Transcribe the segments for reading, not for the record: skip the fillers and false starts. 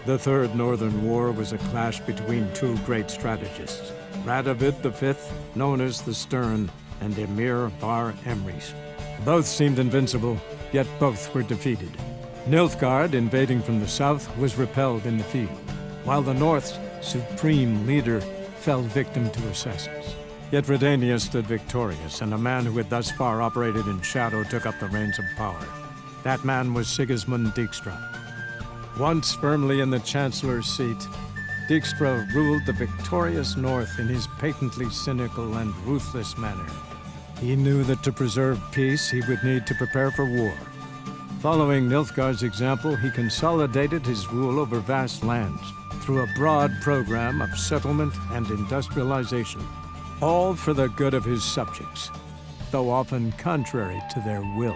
The Third Northern War was a clash between two great strategists, Radovid V, known as the Stern, and Emir Var Emreis. Both seemed invincible, yet both were defeated. Nilfgaard, invading from the south, was repelled in the field, while the North's supreme leader fell victim to assassins. Yet Redania stood victorious, and a man who had thus far operated in shadow took up the reins of power. That man was Sigismund Dijkstra. Once firmly in the Chancellor's seat, Dijkstra ruled the victorious North in his patently cynical and ruthless manner. He knew that to preserve peace, he would need to prepare for war. Following Nilfgaard's example, he consolidated his rule over vast lands through a broad program of settlement and industrialization, all for the good of his subjects, though often contrary to their will.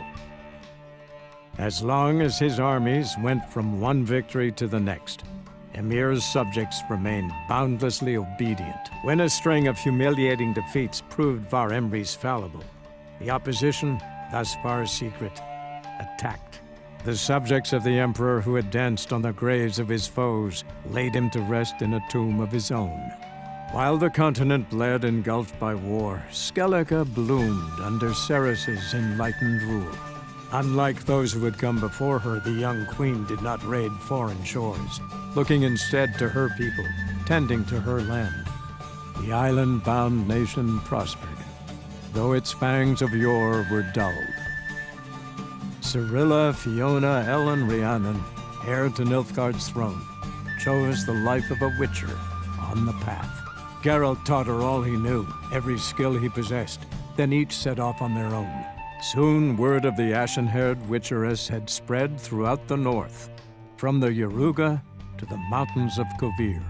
As long as his armies went from one victory to the next, Emir's subjects remained boundlessly obedient. When a string of humiliating defeats proved Var Emreis fallible, the opposition, thus far secret, attacked. The subjects of the Emperor who had danced on the graves of his foes laid him to rest in a tomb of his own. While the continent bled engulfed by war, Skellige bloomed under Ceres's enlightened rule. Unlike those who had come before her, the young queen did not raid foreign shores, looking instead to her people, tending to her land. The island-bound nation prospered, though its fangs of yore were dulled. Cirilla, Fiona, Ellen, Rhiannon, heir to Nilfgaard's throne, chose the life of a witcher on the path. Geralt taught her all he knew, every skill he possessed, then each set off on their own. Soon word of the ashen-haired witcheress had spread throughout the north, from the Yaruga to the mountains of Kovir.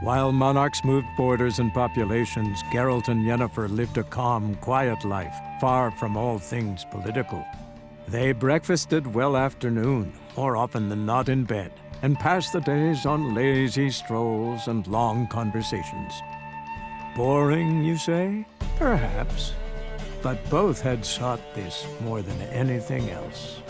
While monarchs moved borders and populations, Geralt and Yennefer lived a calm, quiet life, far from all things political. They breakfasted well after noon, more often than not in bed, and passed the days on lazy strolls and long conversations. Boring, you say? Perhaps. But both had sought this more than anything else.